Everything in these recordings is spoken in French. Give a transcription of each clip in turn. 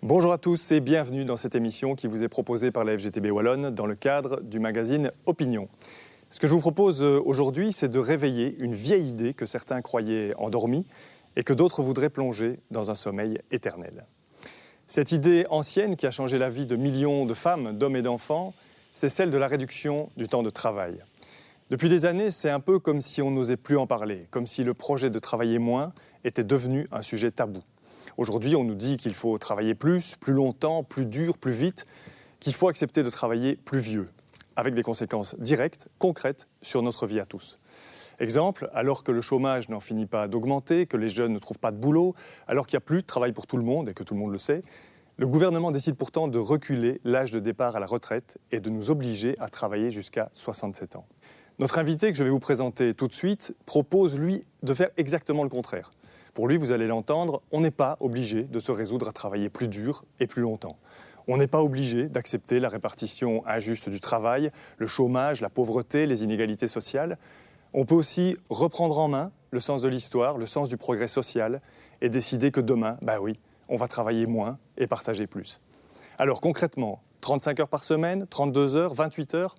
Bonjour à tous et bienvenue dans cette émission qui vous est proposée par la FGTB Wallonne dans le cadre du magazine Opinion. Ce que je vous propose aujourd'hui, c'est de réveiller une vieille idée que certains croyaient endormie et que d'autres voudraient plonger dans un sommeil éternel. Cette idée ancienne qui a changé la vie de millions de femmes, d'hommes et d'enfants, c'est celle de la réduction du temps de travail. Depuis des années, c'est un peu comme si on n'osait plus en parler, comme si le projet de travailler moins était devenu un sujet tabou. Aujourd'hui, on nous dit qu'il faut travailler plus longtemps, plus dur, plus vite, qu'il faut accepter de travailler plus vieux, avec des conséquences directes, concrètes, sur notre vie à tous. Exemple, alors que le chômage n'en finit pas d'augmenter, que les jeunes ne trouvent pas de boulot, alors qu'il n'y a plus de travail pour tout le monde et que tout le monde le sait, le gouvernement décide pourtant de reculer l'âge de départ à la retraite et de nous obliger à travailler jusqu'à 67 ans. Notre invité, que je vais vous présenter tout de suite, propose, lui, de faire exactement le contraire. Pour lui, vous allez l'entendre, on n'est pas obligé de se résoudre à travailler plus dur et plus longtemps. On n'est pas obligé d'accepter la répartition injuste du travail, le chômage, la pauvreté, les inégalités sociales. On peut aussi reprendre en main le sens de l'histoire, le sens du progrès social et décider que demain, on va travailler moins et partager plus. Alors concrètement, 35 heures par semaine, 32 heures, 28 heures,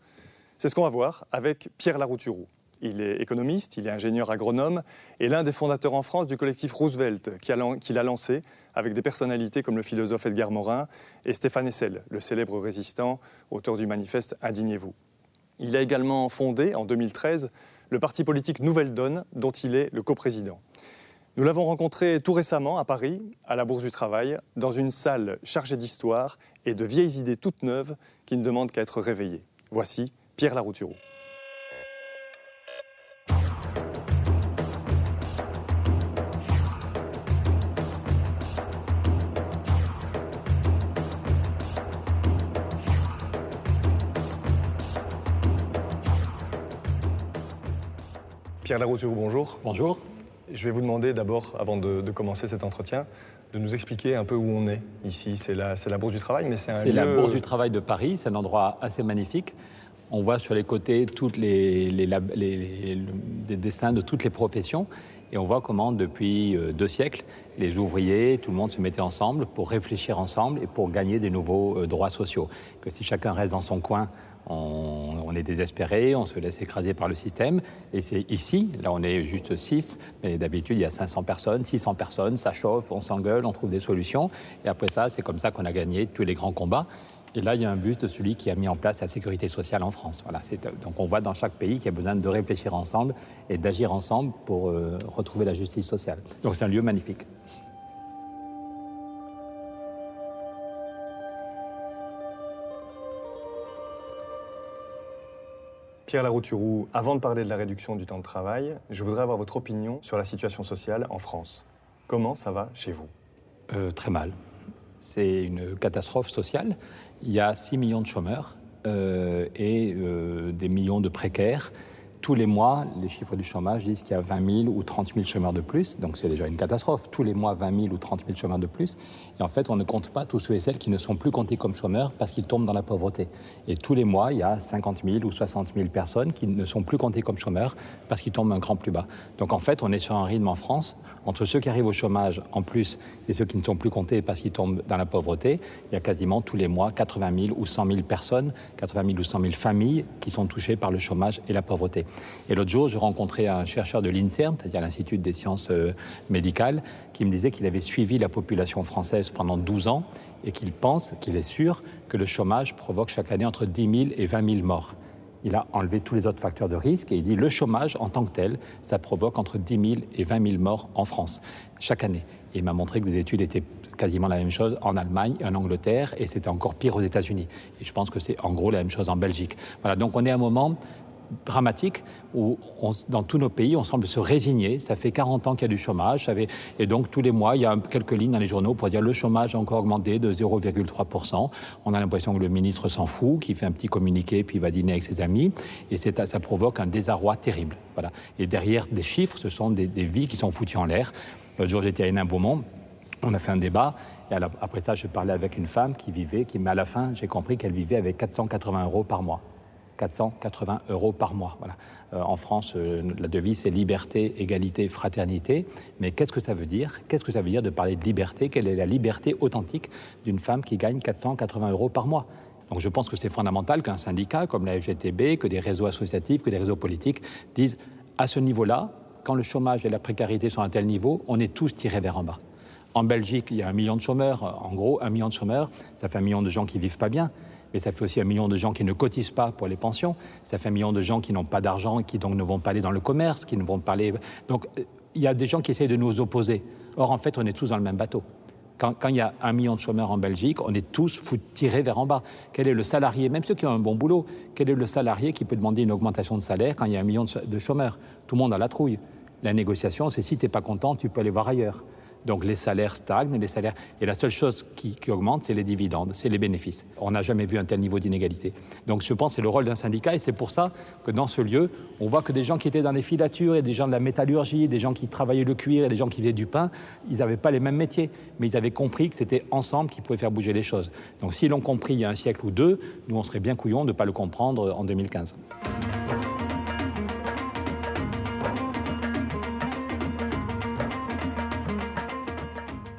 c'est ce qu'on va voir avec Pierre Larouturou. Il est économiste, il est ingénieur agronome et l'un des fondateurs en France du collectif Roosevelt qu'il a lancé avec des personnalités comme le philosophe Edgar Morin et Stéphane Hessel, le célèbre résistant, auteur du manifeste Indignez-vous. Il a également fondé en 2013 le parti politique Nouvelle Donne dont il est le coprésident. Nous l'avons rencontré tout récemment à Paris, à la Bourse du Travail, dans une salle chargée d'histoire et de vieilles idées toutes neuves qui ne demandent qu'à être réveillées. Voici Pierre Larouturou. Pierre Larouturou, bonjour. Bonjour. Je vais vous demander d'abord, avant de commencer cet entretien, de nous expliquer un peu où on est ici. C'est la Bourse du Travail, mais c'est un lieu... C'est la Bourse du Travail de Paris, c'est un endroit assez magnifique. On voit sur les côtés toutes les dessins de toutes les professions et on voit comment depuis 2 siècles, les ouvriers, tout le monde se mettait ensemble pour réfléchir ensemble et pour gagner des nouveaux droits sociaux. Que si chacun reste dans son coin, on est désespéré, on se laisse écraser par le système. Et c'est ici, là on est juste 6, mais d'habitude il y a 500 personnes, 600 personnes, ça chauffe, on s'engueule, on trouve des solutions. Et après ça, c'est comme ça qu'on a gagné tous les grands combats. Et là, il y a un buste de celui qui a mis en place la sécurité sociale en France. Voilà, donc on voit dans chaque pays qu'il y a besoin de réfléchir ensemble et d'agir ensemble pour retrouver la justice sociale. Donc c'est un lieu magnifique. Pierre Larouturou, avant de parler de la réduction du temps de travail, je voudrais avoir votre opinion sur la situation sociale en France. Comment ça va chez vous ? Très mal. C'est une catastrophe sociale. Il y a 6 millions de chômeurs et des millions de précaires. Tous les mois, les chiffres du chômage disent qu'il y a 20 000 ou 30 000 chômeurs de plus. Donc c'est déjà une catastrophe. Tous les mois, 20 000 ou 30 000 chômeurs de plus. Et en fait, on ne compte pas tous ceux et celles qui ne sont plus comptés comme chômeurs parce qu'ils tombent dans la pauvreté. Et tous les mois, il y a 50 000 ou 60 000 personnes qui ne sont plus comptées comme chômeurs parce qu'ils tombent un cran plus bas. Donc en fait, on est sur un rythme en France, entre ceux qui arrivent au chômage en plus et ceux qui ne sont plus comptés parce qu'ils tombent dans la pauvreté, il y a quasiment tous les mois 80 000 ou 100 000 personnes, 80 000 ou 100 000 familles qui sont touchées par le chômage et la pauvreté. Et l'autre jour, je rencontrais un chercheur de l'INSERM, c'est-à-dire l'Institut des sciences médicales, qui me disait qu'il avait suivi la population française pendant 12 ans et qu'il pense, qu'il est sûr, que le chômage provoque chaque année entre 10 000 et 20 000 morts. Il a enlevé tous les autres facteurs de risque et il dit le chômage en tant que tel, ça provoque entre 10 000 et 20 000 morts en France chaque année. Et il m'a montré que des études étaient quasiment la même chose en Allemagne et en Angleterre et c'était encore pire aux États-Unis. Et je pense que c'est en gros la même chose en Belgique. Voilà, donc on est à un moment dramatique où dans tous nos pays, on semble se résigner. Ça fait 40 ans qu'il y a du chômage. Et donc, tous les mois, il y a quelques lignes dans les journaux pour dire le chômage a encore augmenté de 0,3%. On a l'impression que le ministre s'en fout, qu'il fait un petit communiqué puis il va dîner avec ses amis. Et ça provoque un désarroi terrible. Voilà. Et derrière des chiffres, ce sont des vies qui sont foutues en l'air. L'autre jour, j'étais à Hénin-Beaumont. On a fait un débat. Et après ça, je parlais avec une femme mais à la fin, j'ai compris qu'elle vivait avec 480 € par mois. 480 € par mois. Voilà. En France, la devise, c'est liberté, égalité, fraternité. Mais qu'est-ce que ça veut dire? Qu'est-ce que ça veut dire de parler de liberté? Quelle est la liberté authentique d'une femme qui gagne 480 € par mois? Donc je pense que c'est fondamental qu'un syndicat comme la FGTB, que des réseaux associatifs, que des réseaux politiques disent à ce niveau-là, quand le chômage et la précarité sont à un tel niveau, on est tous tirés vers en bas. En Belgique, il y a 1 million de chômeurs. En gros, 1 million de chômeurs, ça fait 1 million de gens qui ne vivent pas bien. Mais ça fait aussi 1 million de gens qui ne cotisent pas pour les pensions. Ça fait 1 million de gens qui n'ont pas d'argent, qui donc ne vont pas aller dans le commerce, qui ne vont pas aller... Donc, il y a des gens qui essayent de nous opposer. Or, en fait, on est tous dans le même bateau. Quand il y a 1 million de chômeurs en Belgique, on est tous tirés vers en bas. Quel est le salarié, même ceux qui ont un bon boulot, quel est le salarié qui peut demander une augmentation de salaire quand il y a 1 million de chômeurs? Tout le monde a la trouille. La négociation, c'est si tu n'es pas content, tu peux aller voir ailleurs. Donc les salaires stagnent, et la seule chose qui augmente, c'est les dividendes, c'est les bénéfices. On n'a jamais vu un tel niveau d'inégalité. Donc je pense que c'est le rôle d'un syndicat, et c'est pour ça que dans ce lieu, on voit que des gens qui étaient dans les filatures, et des gens de la métallurgie, des gens qui travaillaient le cuir, et des gens qui faisaient du pain, ils n'avaient pas les mêmes métiers, mais ils avaient compris que c'était ensemble qu'ils pouvaient faire bouger les choses. Donc s'ils l'ont compris il y a 1 siècle ou 2, nous on serait bien couillons de ne pas le comprendre en 2015.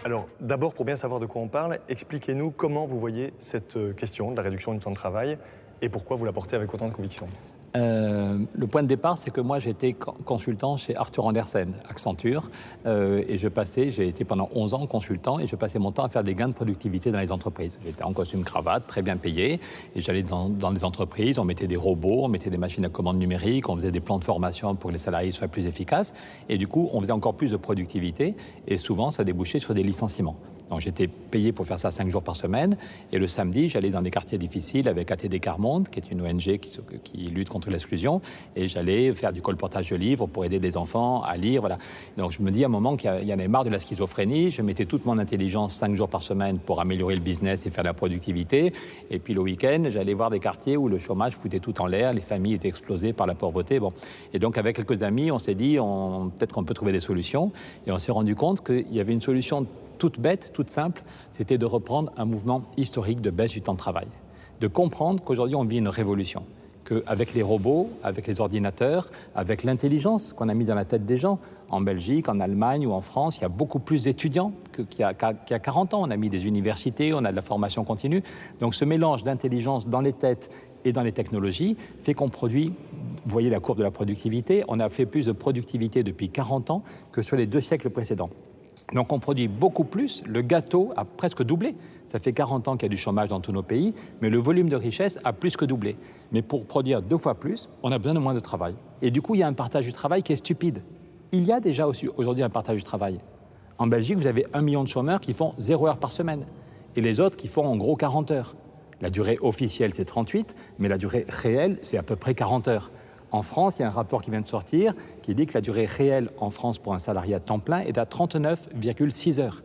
Alors, d'abord, pour bien savoir de quoi on parle, expliquez-nous comment vous voyez cette question de la réduction du temps de travail et pourquoi vous la portez avec autant de conviction. Le point de départ, c'est que moi, j'étais consultant chez Arthur Andersen, Accenture, et j'ai été pendant 11 ans consultant, et je passais mon temps à faire des gains de productivité dans les entreprises. J'étais en costume cravate, très bien payé, et j'allais dans les entreprises, on mettait des robots, on mettait des machines à commande numérique, on faisait des plans de formation pour que les salariés soient plus efficaces, et du coup, on faisait encore plus de productivité, et souvent, ça débouchait sur des licenciements. Donc j'étais payé pour faire ça 5 jours par semaine, et le samedi, j'allais dans des quartiers difficiles avec ATD Carmonde, qui est une ONG qui lutte contre l'exclusion, et j'allais faire du colportage de livres pour aider des enfants à lire, voilà. Donc je me dis à un moment qu'il y en avait marre de la schizophrénie, je mettais toute mon intelligence 5 jours par semaine pour améliorer le business et faire de la productivité, et puis le week-end, j'allais voir des quartiers où le chômage foutait tout en l'air, les familles étaient explosées par la pauvreté, bon. Et donc avec quelques amis, on s'est dit, peut-être qu'on peut trouver des solutions, et on s'est rendu compte qu'il y avait une solution toute bête, toute simple, c'était de reprendre un mouvement historique de baisse du temps de travail. De comprendre qu'aujourd'hui, on vit une révolution. Qu'avec les robots, avec les ordinateurs, avec l'intelligence qu'on a mis dans la tête des gens, en Belgique, en Allemagne ou en France, il y a beaucoup plus d'étudiants qu'il y a 40 ans. On a mis des universités, on a de la formation continue. Donc ce mélange d'intelligence dans les têtes et dans les technologies fait qu'on produit, vous voyez la courbe de la productivité, on a fait plus de productivité depuis 40 ans que sur les 2 siècles précédents. Donc on produit beaucoup plus, le gâteau a presque doublé. Ça fait 40 ans qu'il y a du chômage dans tous nos pays, mais le volume de richesse a plus que doublé. Mais pour produire 2 fois plus, on a besoin de moins de travail. Et du coup, il y a un partage du travail qui est stupide. Il y a déjà aujourd'hui un partage du travail. En Belgique, vous avez 1 million de chômeurs qui font 0 heure par semaine, et les autres qui font en gros 40 heures. La durée officielle, c'est 38, mais la durée réelle, c'est à peu près 40 heures. En France, il y a un rapport qui vient de sortir qui dit que la durée réelle en France pour un salarié à temps plein est à 39,6 heures.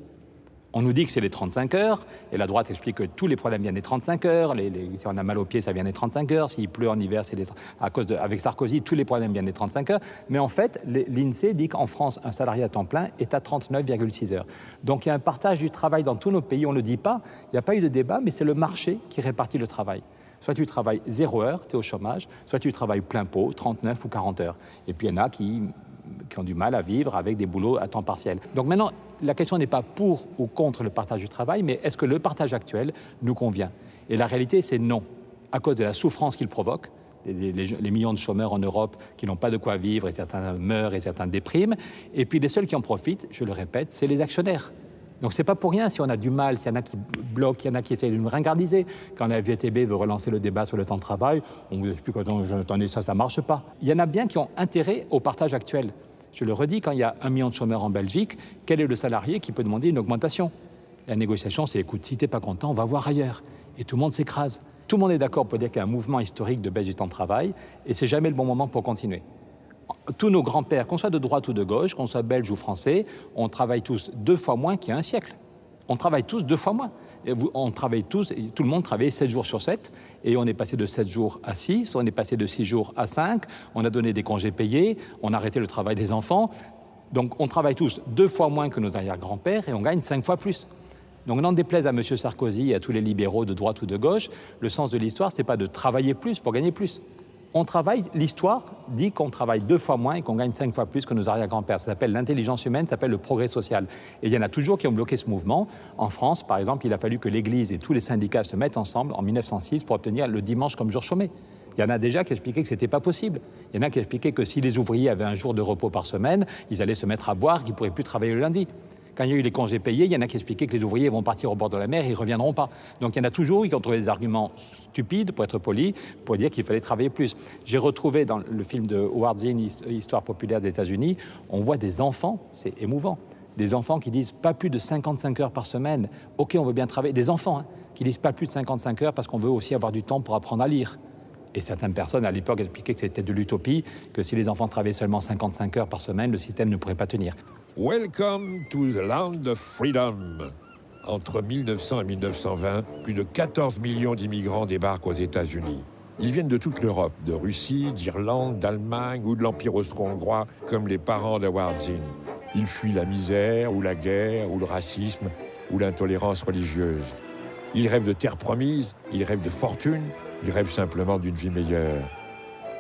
On nous dit que c'est les 35 heures, et la droite explique que tous les problèmes viennent des 35 heures, si on a mal aux pieds, ça vient des 35 heures, s'il pleut en hiver, c'est avec Sarkozy, tous les problèmes viennent des 35 heures. Mais en fait, l'INSEE dit qu'en France, un salarié à temps plein est à 39,6 heures. Donc il y a un partage du travail dans tous nos pays, on ne le dit pas, il n'y a pas eu de débat, mais c'est le marché qui répartit le travail. Soit tu travailles 0 heure, tu es au chômage, soit tu travailles plein pot, 39 ou 40 heures. Et puis il y en a qui ont du mal à vivre avec des boulots à temps partiel. Donc maintenant, la question n'est pas pour ou contre le partage du travail, mais est-ce que le partage actuel nous convient? Et la réalité, c'est non, à cause de la souffrance qu'il provoque, les millions de chômeurs en Europe qui n'ont pas de quoi vivre, et certains meurent et certains dépriment. Et puis les seuls qui en profitent, je le répète, c'est les actionnaires. Donc c'est pas pour rien si on a du mal, s'il y en a qui bloquent, il y en a qui essayent de nous ringardiser. Quand la FGTB veut relancer le débat sur le temps de travail, on vous explique attendez, ça marche pas. Il y en a bien qui ont intérêt au partage actuel. Je le redis, quand il y a 1 million de chômeurs en Belgique, quel est le salarié qui peut demander une augmentation? La négociation, c'est écoute, si t'es pas content, on va voir ailleurs. Et tout le monde s'écrase. Tout le monde est d'accord pour dire qu'il y a un mouvement historique de baisse du temps de travail, et c'est jamais le bon moment pour continuer. Tous nos grands-pères, qu'on soit de droite ou de gauche, qu'on soit belge ou français, on travaille tous 2 fois moins qu'il y a un siècle. On travaille tous 2 fois moins. On travaille tous, tout le monde travaille 7 jours sur 7, et on est passé de 7 jours à 6, on est passé de 6 jours à 5, on a donné des congés payés, on a arrêté le travail des enfants. Donc on travaille tous 2 fois moins que nos arrière-grands-pères, et on gagne 5 fois plus. Donc n'en déplaise à M. Sarkozy et à tous les libéraux de droite ou de gauche, le sens de l'histoire, ce n'est pas de travailler plus pour gagner plus. On travaille, l'histoire dit qu'on travaille 2 fois moins et qu'on gagne 5 fois plus que nos arrière-grands-pères. Ça s'appelle l'intelligence humaine, ça s'appelle le progrès social. Et il y en a toujours qui ont bloqué ce mouvement. En France, par exemple, il a fallu que l'Église et tous les syndicats se mettent ensemble en 1906 pour obtenir le dimanche comme jour chômé. Il y en a déjà qui expliquaient que ce n'était pas possible. Il y en a qui expliquaient que si les ouvriers avaient un jour de repos par semaine, ils allaient se mettre à boire, qu'ils ne pourraient plus travailler le lundi. Quand il y a eu les congés payés, il y en a qui expliquaient que les ouvriers vont partir au bord de la mer et ils ne reviendront pas. Donc il y en a toujours qui ont trouvé des arguments stupides, pour être poli, pour dire qu'il fallait travailler plus. J'ai retrouvé dans le film de Howard Zinn, Histoire populaire des États-Unis, on voit des enfants, c'est émouvant, des enfants qui disent pas plus de 55 heures par semaine. Ok, on veut bien travailler. Des enfants qui disent pas plus de 55 heures parce qu'on veut aussi avoir du temps pour apprendre à lire. Et certaines personnes, à l'époque, expliquaient que c'était de l'utopie, que si les enfants travaillaient seulement 55 heures par semaine, le système ne pourrait pas tenir. Welcome to the land of freedom. Entre 1900 et 1920, plus de 14 millions d'immigrants débarquent aux États-Unis. Ils viennent de toute l'Europe, de Russie, d'Irlande, d'Allemagne ou de l'Empire austro-hongrois, comme les parents d'Howard Zinn. Ils fuient la misère, ou la guerre, ou le racisme, ou l'intolérance religieuse. Ils rêvent de terre promise, ils rêvent de fortune, ils rêvent simplement d'une vie meilleure.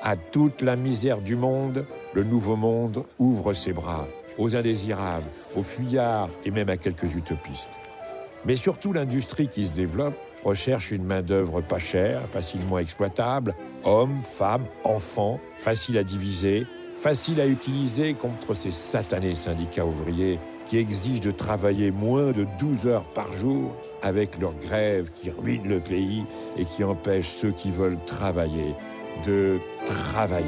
À toute la misère du monde, le nouveau monde ouvre ses bras. Aux indésirables, aux fuyards et même à quelques utopistes. Mais surtout, l'industrie qui se développe recherche une main-d'œuvre pas chère, facilement exploitable, hommes, femmes, enfants, facile à diviser, facile à utiliser contre ces satanés syndicats ouvriers qui exigent de travailler moins de 12 heures par jour avec leurs grèves qui ruinent le pays et qui empêchent ceux qui veulent travailler de travailler.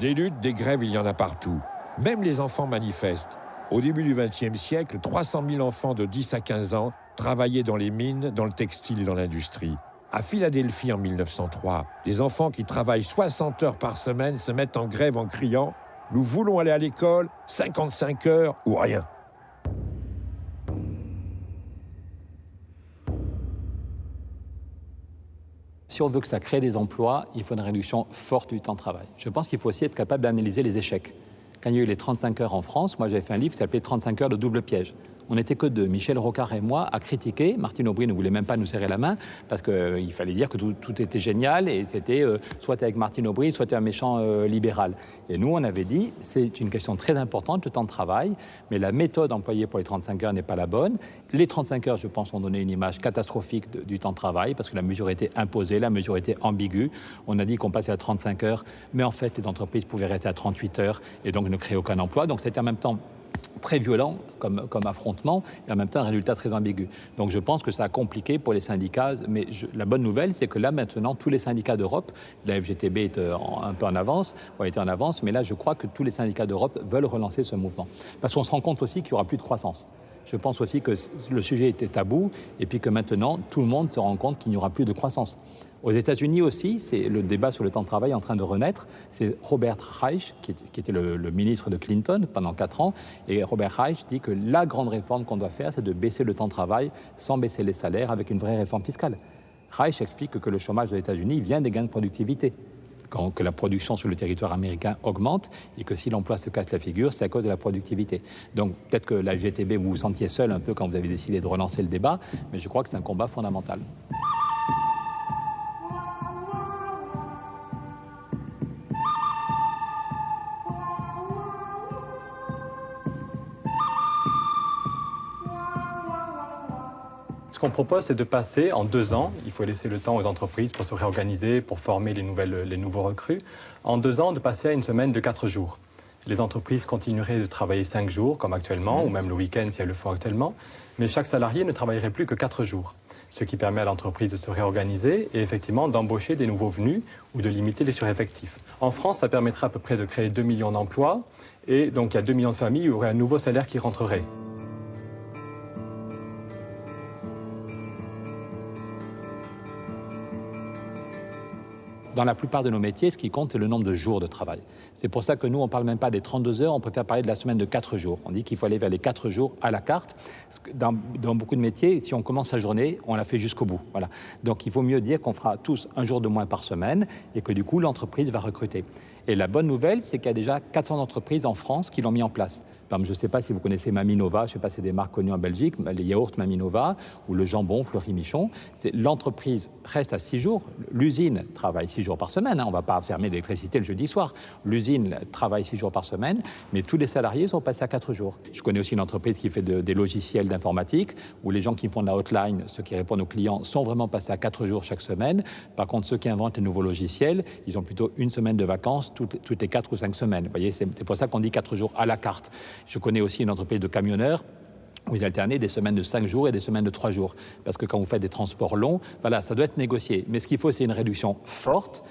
Des luttes, des grèves, il y en a partout. Même les enfants manifestent. Au début du XXe siècle, 300 000 enfants de 10 à 15 ans travaillaient dans les mines, dans le textile et dans l'industrie. À Philadelphie, en 1903, des enfants qui travaillent 60 heures par semaine se mettent en grève en criant « Nous voulons aller à l'école, 55 heures ou rien ». Si on veut que ça crée des emplois, il faut une réduction forte du temps de travail. Je pense qu'il faut aussi être capable d'analyser les échecs. Quand il y a eu les 35 heures en France, moi j'avais fait un livre qui s'appelait 35 heures de double piège. On n'était que deux, Michel Rocard et moi, à critiquer. Martine Aubry ne voulait même pas nous serrer la main parce qu'il fallait dire que tout était génial et c'était soit avec Martine Aubry, soit un méchant libéral. Et nous, on avait dit, c'est une question très importante, le temps de travail, mais la méthode employée pour les 35 heures n'est pas la bonne. Les 35 heures, je pense, ont donné une image catastrophique du temps de travail parce que la mesure était imposée, la mesure était ambiguë. On a dit qu'on passait à 35 heures, mais en fait, les entreprises pouvaient rester à 38 heures et donc ne créer aucun emploi. Donc c'était en même temps très violent comme affrontement et en même temps un résultat très ambigu. Donc je pense que ça a compliqué pour les syndicats, mais la bonne nouvelle c'est que là maintenant tous les syndicats d'Europe, la FGTB est un peu en avance, a été en avance, mais là je crois que tous les syndicats d'Europe veulent relancer ce mouvement. Parce qu'on se rend compte aussi qu'il n'y aura plus de croissance. Je pense aussi que le sujet était tabou et puis que maintenant tout le monde se rend compte qu'il n'y aura plus de croissance. Aux États-Unis aussi, c'est le débat sur le temps de travail en train de renaître. C'est Robert Reich, qui était le ministre de Clinton pendant 4 ans. Et Robert Reich dit que la grande réforme qu'on doit faire, c'est de baisser le temps de travail sans baisser les salaires avec une vraie réforme fiscale. Reich explique que le chômage aux États-Unis vient des gains de productivité. Que la production sur le territoire américain augmente et que si l'emploi se casse la figure, c'est à cause de la productivité. Donc peut-être que la FGTB, vous vous sentiez seul un peu quand vous avez décidé de relancer le débat, mais je crois que c'est un combat fondamental. Ce qu'on propose, c'est de passer en 2 ans, il faut laisser le temps aux entreprises pour se réorganiser, pour former les nouveaux recrues, en 2 ans de passer à une semaine de 4 jours. Les entreprises continueraient de travailler 5 jours, comme actuellement, ou même le week-end si elles le font actuellement, mais chaque salarié ne travaillerait plus que 4 jours, ce qui permet à l'entreprise de se réorganiser et effectivement d'embaucher des nouveaux venus ou de limiter les sureffectifs. En France, ça permettrait à peu près de créer 2 millions d'emplois, et donc il y a 2 millions de familles où il y aurait un nouveau salaire qui rentrerait. Dans la plupart de nos métiers, ce qui compte, c'est le nombre de jours de travail. C'est pour ça que nous, on ne parle même pas des 32 heures, on préfère parler de la semaine de 4 jours. On dit qu'il faut aller vers les 4 jours à la carte. Dans beaucoup de métiers, si on commence sa journée, on la fait jusqu'au bout. Voilà. Donc il vaut mieux dire qu'on fera tous un jour de moins par semaine et que du coup, l'entreprise va recruter. Et la bonne nouvelle, c'est qu'il y a déjà 400 entreprises en France qui l'ont mis en place. Par exemple, je ne sais pas si vous connaissez Maminova, je ne sais pas si c'est des marques connues en Belgique, les yaourts Maminova ou le jambon Fleury-Michon. L'entreprise reste à 6 jours. L'usine travaille 6 jours par semaine. On ne va pas fermer l'électricité le jeudi soir. L'usine travaille 6 jours par semaine, mais tous les salariés sont passés à 4 jours. Je connais aussi une entreprise qui fait des logiciels d'informatique où les gens qui font de la hotline, ceux qui répondent aux clients, sont vraiment passés à 4 jours chaque semaine. Par contre, ceux qui inventent les nouveaux logiciels, ils ont plutôt une semaine de vacances toutes les 4 ou 5 semaines. Vous voyez, c'est pour ça qu'on dit 4 jours à la carte. Je connais aussi une entreprise de camionneurs où ils alternaient des semaines de 5 jours et des semaines de 3 jours. Parce que quand vous faites des transports longs, voilà, ça doit être négocié. Mais ce qu'il faut, c'est une réduction forte,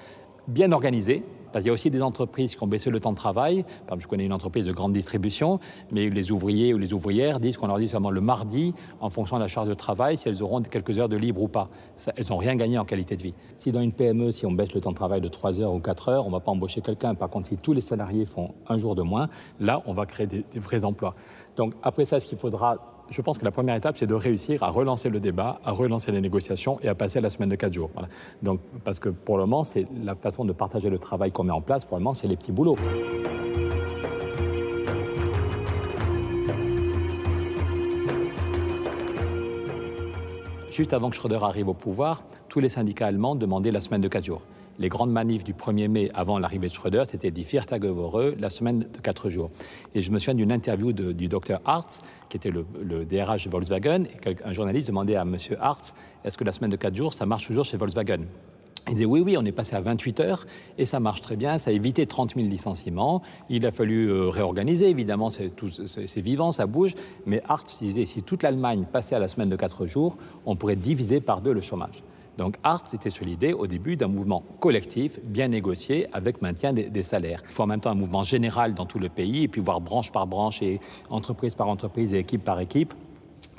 bien organisée. Parce qu'il y a aussi des entreprises qui ont baissé le temps de travail. Par exemple, je connais une entreprise de grande distribution, mais les ouvriers ou les ouvrières disent qu'on leur dit seulement le mardi, en fonction de la charge de travail, si elles auront quelques heures de libre ou pas. Elles n'ont rien gagné en qualité de vie. Si dans une PME, si on baisse le temps de travail de 3 heures ou 4 heures, on ne va pas embaucher quelqu'un. Par contre, si tous les salariés font un jour de moins, là, on va créer des vrais emplois. Donc après ça, ce qu'il faudra... Je pense que la première étape, c'est de réussir à relancer le débat, à relancer les négociations et à passer à la semaine de 4 jours. Voilà. Donc, parce que pour le moment, c'est la façon de partager le travail qu'on met en place. Pour le moment, c'est les petits boulots. Juste avant que Schröder arrive au pouvoir, tous les syndicats allemands demandaient la semaine de 4 jours. Les grandes manifs du 1er mai avant l'arrivée de Schröder, c'était die Viertagewoche, la semaine de 4 jours. Et je me souviens d'une interview du docteur Hartz, qui était le DRH de Volkswagen, et un journaliste demandait à M. Hartz, est-ce que la semaine de 4 jours, ça marche toujours chez Volkswagen ? Il disait oui, on est passé à 28 heures et ça marche très bien, ça a évité 30 000 licenciements. Il a fallu réorganiser, évidemment, c'est vivant, ça bouge. Mais Hartz disait, si toute l'Allemagne passait à la semaine de 4 jours, on pourrait diviser par 2 le chômage. Donc Hartz était sur l'idée au début d'un mouvement collectif, bien négocié, avec maintien des salaires. Il faut en même temps un mouvement général dans tout le pays, et puis voir branche par branche et entreprise par entreprise et équipe par équipe.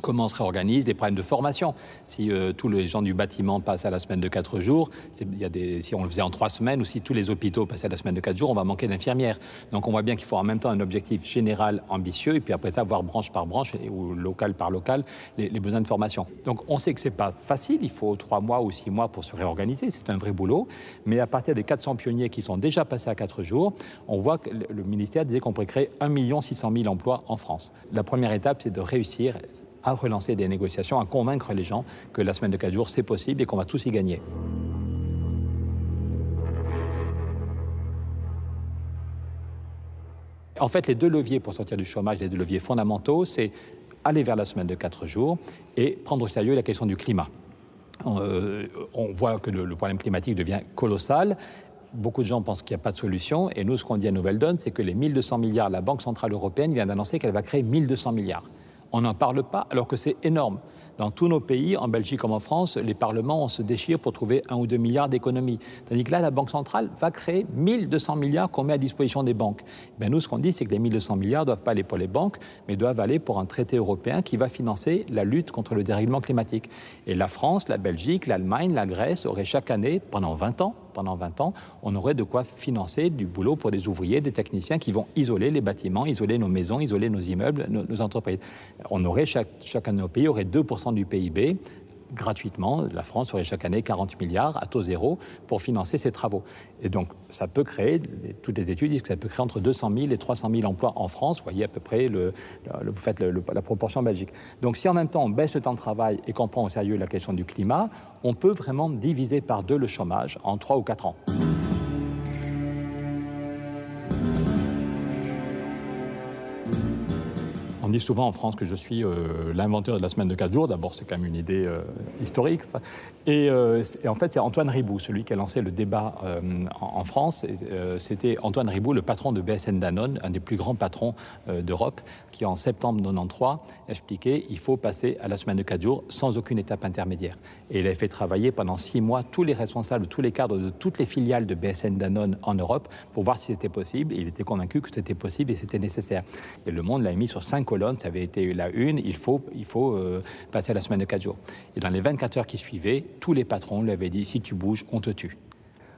Comment on se réorganise, les problèmes de formation. Si tous les gens du bâtiment passent à la semaine de 4 jours, si on le faisait en 3 semaines, ou si tous les hôpitaux passaient à la semaine de 4 jours, on va manquer d'infirmières. Donc on voit bien qu'il faut en même temps un objectif général ambitieux, et puis après ça, voir branche par branche, ou local par local, les besoins de formation. Donc on sait que ce n'est pas facile, il faut 3 mois ou 6 mois pour se réorganiser, c'est un vrai boulot. Mais à partir des 400 pionniers qui sont déjà passés à 4 jours, on voit que le ministère disait qu'on pourrait créer 1 600 000 emplois en France. La première étape, c'est de réussir à relancer des négociations, à convaincre les gens que la semaine de 4 jours, c'est possible et qu'on va tous y gagner. En fait, les 2 leviers pour sortir du chômage, les 2 leviers fondamentaux, c'est aller vers la semaine de 4 jours et prendre au sérieux la question du climat. On voit que le problème climatique devient colossal. Beaucoup de gens pensent qu'il n'y a pas de solution. Et nous, ce qu'on dit à Nouvelle Donne, c'est que les 1 200 milliards, la Banque Centrale Européenne vient d'annoncer qu'elle va créer 1 200 milliards. On n'en parle pas alors que c'est énorme. Dans tous nos pays, en Belgique comme en France, les parlements se déchirent pour trouver 1 ou 2 milliards d'économies. Tandis que là, la Banque centrale va créer 1 200 milliards qu'on met à disposition des banques. Ben nous, ce qu'on dit, c'est que les 1 200 milliards ne doivent pas aller pour les banques, mais doivent aller pour un traité européen qui va financer la lutte contre le dérèglement climatique. Et la France, la Belgique, l'Allemagne, la Grèce auraient chaque année, pendant 20 ans, on aurait de quoi financer du boulot pour des ouvriers, des techniciens qui vont isoler les bâtiments, isoler nos maisons, isoler nos immeubles, nos entreprises. On aurait, chacun de nos pays aurait 2% du PIB gratuitement. La France aurait chaque année 40 milliards à taux zéro pour financer ces travaux. Et donc, ça peut créer, toutes les études disent que ça peut créer entre 200 000 et 300 000 emplois en France. Vous voyez à peu près vous faites la proportion en Belgique. Donc, si en même temps on baisse le temps de travail et qu'on prend au sérieux la question du climat, on peut vraiment diviser par 2 le chômage en 3 ou 4 ans. On dit souvent en France que je suis l'inventeur de la semaine de 4 jours. D'abord, c'est quand même une idée historique. Et en fait, c'est Antoine Riboud, celui qui a lancé le débat en France. C'était Antoine Riboud, le patron de BSN Danone, un des plus grands patrons d'Europe, qui en septembre 1993 expliquait qu'il faut passer à la semaine de 4 jours sans aucune étape intermédiaire. Et il a fait travailler pendant 6 mois tous les responsables, tous les cadres de toutes les filiales de BSN Danone en Europe pour voir si c'était possible. Et il était convaincu que c'était possible et c'était nécessaire. Et Le Monde l'a mis sur 5 colonnes, ça avait été la une, il faut passer à la semaine de 4 jours. Et dans les 24 heures qui suivaient, tous les patrons lui avaient dit « si tu bouges, on te tue ».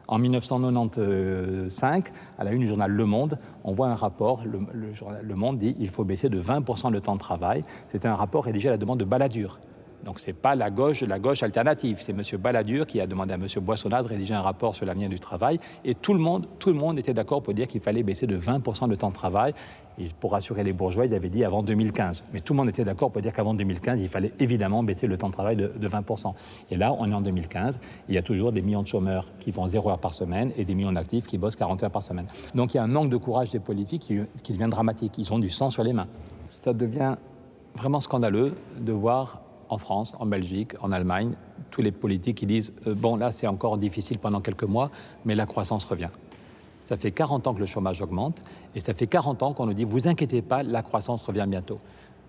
En 1995, à la une du journal Le Monde, on voit un rapport, le Monde dit qu'il faut baisser de 20% le temps de travail. C'était un rapport rédigé à la demande de Balladur. Donc ce n'est pas la gauche alternative. C'est M. Balladur qui a demandé à M. Boissonnat de rédiger un rapport sur l'avenir du travail. Et tout le monde était d'accord pour dire qu'il fallait baisser de 20% le temps de travail. Et pour rassurer les bourgeois, ils avaient dit avant 2015. Mais tout le monde était d'accord pour dire qu'avant 2015, il fallait évidemment baisser le temps de travail de 20%. Et là, on est en 2015. Il y a toujours des millions de chômeurs qui font 0 heure par semaine et des millions d'actifs qui bossent 40 heures par semaine. Donc il y a un manque de courage des politiques qui devient dramatique. Ils ont du sang sur les mains. Ça devient vraiment scandaleux de voir en France, en Belgique, en Allemagne, tous les politiques qui disent « bon, là, c'est encore difficile pendant quelques mois, mais la croissance revient ». Ça fait 40 ans que le chômage augmente et ça fait 40 ans qu'on nous dit « vous inquiétez pas, la croissance revient bientôt ».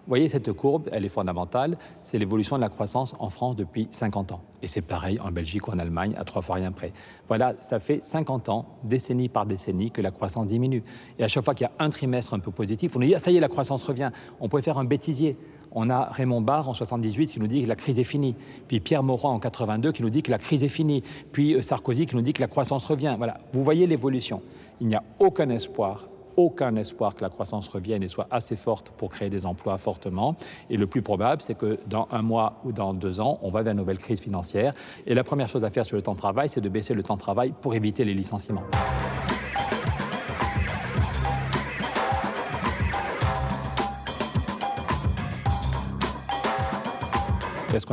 Vous voyez, cette courbe, elle est fondamentale. C'est l'évolution de la croissance en France depuis 50 ans. Et c'est pareil en Belgique ou en Allemagne, à 3 fois rien près. Voilà, ça fait 50 ans, décennie par décennie, que la croissance diminue. Et à chaque fois qu'il y a un trimestre un peu positif, on nous dit « ah, ça y est, la croissance revient ». On pourrait faire un bêtisier. On a Raymond Barre en 78 qui nous dit que la crise est finie. Puis Pierre Mauroy en 82 qui nous dit que la crise est finie. Puis Sarkozy qui nous dit que la croissance revient. Voilà, vous voyez l'évolution. Il n'y a aucun espoir que la croissance revienne et soit assez forte pour créer des emplois fortement. Et le plus probable, c'est que dans 1 mois ou dans 2 ans, on va vers une nouvelle crise financière. Et la première chose à faire sur le temps de travail, c'est de baisser le temps de travail pour éviter les licenciements. Est-ce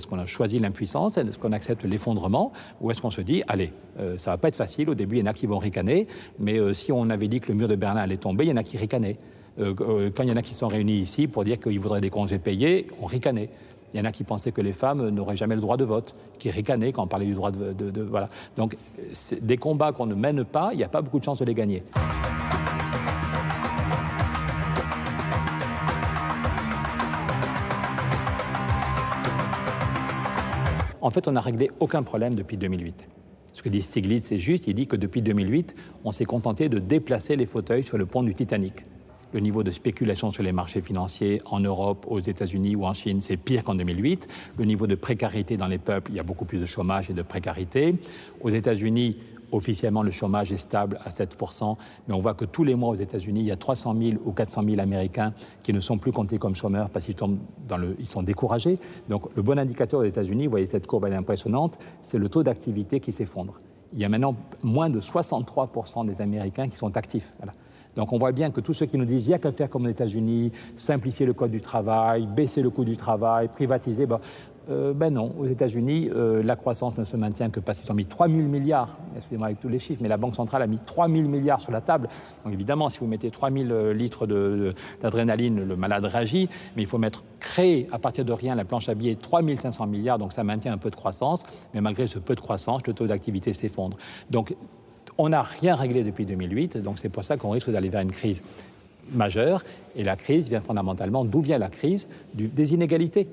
qu'on a choisi l'impuissance? Est-ce qu'on accepte l'effondrement? Ou est-ce qu'on se dit, allez, ça ne va pas être facile, au début il y en a qui vont ricaner, mais si on avait dit que le mur de Berlin allait tomber, il y en a qui ricanaient. Quand il y en a qui sont réunis ici pour dire qu'ils voudraient des congés payés, on ricanait. Il y en a qui pensaient que les femmes n'auraient jamais le droit de vote, qui ricanaient quand on parlait du droit de voilà. Donc, des combats qu'on ne mène pas, il n'y a pas beaucoup de chances de les gagner. En fait, on n'a réglé aucun problème depuis 2008. Ce que dit Stiglitz, c'est juste, il dit que depuis 2008, on s'est contenté de déplacer les fauteuils sur le pont du Titanic. Le niveau de spéculation sur les marchés financiers en Europe, aux États-Unis ou en Chine, c'est pire qu'en 2008. Le niveau de précarité dans les peuples, il y a beaucoup plus de chômage et de précarité. Aux États-Unis, officiellement, le chômage est stable à 7%, mais on voit que tous les mois aux États-Unis, il y a 300 000 ou 400 000 Américains qui ne sont plus comptés comme chômeurs parce qu'ils ils sont découragés. Donc le bon indicateur aux États-Unis, vous voyez cette courbe, elle est impressionnante, c'est le taux d'activité qui s'effondre. Il y a maintenant moins de 63% des Américains qui sont actifs. Voilà. Donc on voit bien que tous ceux qui nous disent « il n'y a qu'à faire comme aux États-Unis, simplifier le code du travail, baisser le coût du travail, privatiser », ben non, aux États-Unis, la croissance ne se maintient que parce qu'ils ont mis 3 000 milliards, excusez-moi avec tous les chiffres, mais la Banque centrale a mis 3 000 milliards sur la table. Donc évidemment, si vous mettez 3 000 litres d'adrénaline, le malade réagit, mais il faut créer à partir de rien la planche à billets 3 500 milliards, donc ça maintient un peu de croissance, mais malgré ce peu de croissance, le taux d'activité s'effondre. Donc on n'a rien réglé depuis 2008, donc c'est pour ça qu'on risque d'aller vers une crise majeure, et la crise vient fondamentalement, d'où vient la crise? Des inégalités.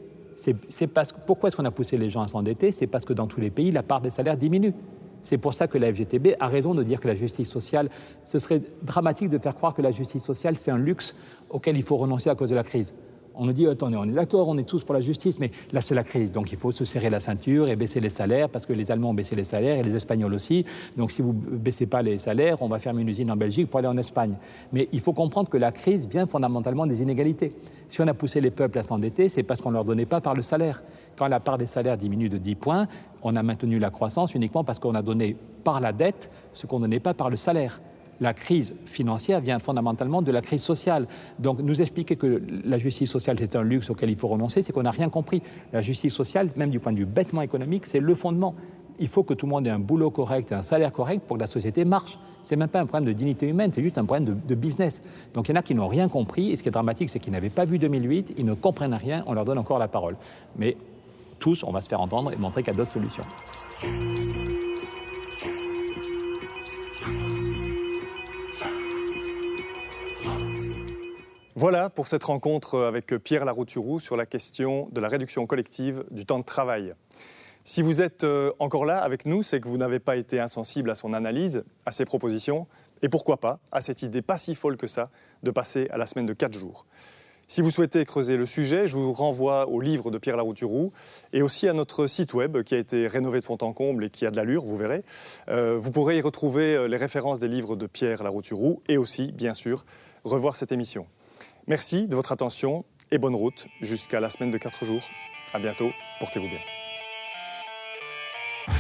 Pourquoi est-ce qu'on a poussé les gens à s'endetter? C'est parce que dans tous les pays, la part des salaires diminue. C'est pour ça que la FGTB a raison de dire que la justice sociale, ce serait dramatique de faire croire que la justice sociale, c'est un luxe auquel il faut renoncer à cause de la crise. On nous dit, attendez, on est d'accord, on est tous pour la justice, mais là, c'est la crise. Donc, il faut se serrer la ceinture et baisser les salaires, parce que les Allemands ont baissé les salaires et les Espagnols aussi. Donc, si vous ne baissez pas les salaires, on va fermer une usine en Belgique pour aller en Espagne. Mais il faut comprendre que la crise vient fondamentalement des inégalités. Si on a poussé les peuples à s'endetter, c'est parce qu'on ne leur donnait pas par le salaire. Quand la part des salaires diminue de 10 points, on a maintenu la croissance uniquement parce qu'on a donné par la dette ce qu'on ne donnait pas par le salaire. La crise financière vient fondamentalement de la crise sociale. Donc, nous expliquer que la justice sociale, c'est un luxe auquel il faut renoncer, c'est qu'on n'a rien compris. La justice sociale, même du point de vue bêtement économique, c'est le fondement. Il faut que tout le monde ait un boulot correct et un salaire correct pour que la société marche. Ce n'est même pas un problème de dignité humaine, c'est juste un problème de business. Donc, il y en a qui n'ont rien compris, et ce qui est dramatique, c'est qu'ils n'avaient pas vu 2008, ils ne comprennent rien, on leur donne encore la parole. Mais tous, on va se faire entendre et montrer qu'il y a d'autres solutions. Voilà pour cette rencontre avec Pierre Larouturou sur la question de la réduction collective du temps de travail. Si vous êtes encore là avec nous, c'est que vous n'avez pas été insensible à son analyse, à ses propositions, et pourquoi pas à cette idée pas si folle que ça de passer à la semaine de 4 jours. Si vous souhaitez creuser le sujet, je vous renvoie au livre de Pierre Larouturou et aussi à notre site web qui a été rénové de fond en comble et qui a de l'allure, vous verrez. Vous pourrez y retrouver les références des livres de Pierre Larouturou et aussi, bien sûr, revoir cette émission. Merci de votre attention et bonne route jusqu'à la semaine de 4 jours. À bientôt, portez-vous bien.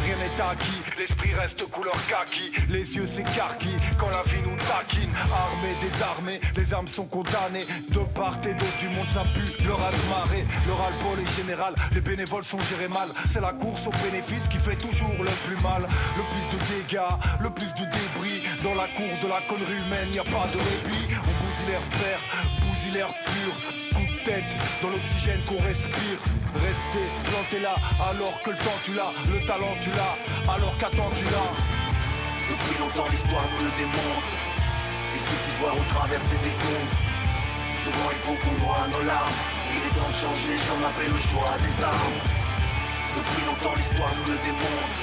Rien n'est acquis, l'esprit reste couleur kaki. Les yeux s'écarquillent quand la vie nous taquine. Armés, désarmés, les armes sont condamnées. De part et d'autre du monde ça pue, le raz-de-marée. Le ras-le-bol est général, les bénévoles sont gérés mal. C'est la course au bénéfice qui fait toujours le plus mal. Le plus de dégâts, le plus de débris. Dans la cour de la connerie humaine, y a pas de répit. On bousille l'air père, bousille l'air pur. Coup de tête dans l'oxygène qu'on respire. Restez planté là, alors que le temps tu l'as, le talent tu l'as, alors qu'attends-tu là? Depuis longtemps l'histoire nous le démontre. Il suffit de voir au travers des comptes. Souvent il faut qu'on noie nos larmes. Il est temps de changer, j'en appelle au choix des armes. Depuis longtemps l'histoire nous le démontre.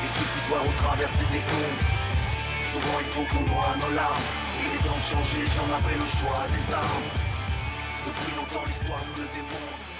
Il suffit de voir au travers des comptes. Souvent il faut qu'on noie nos larmes. Il est temps de changer, j'en appelle au choix des armes. Depuis longtemps l'histoire nous le démontre.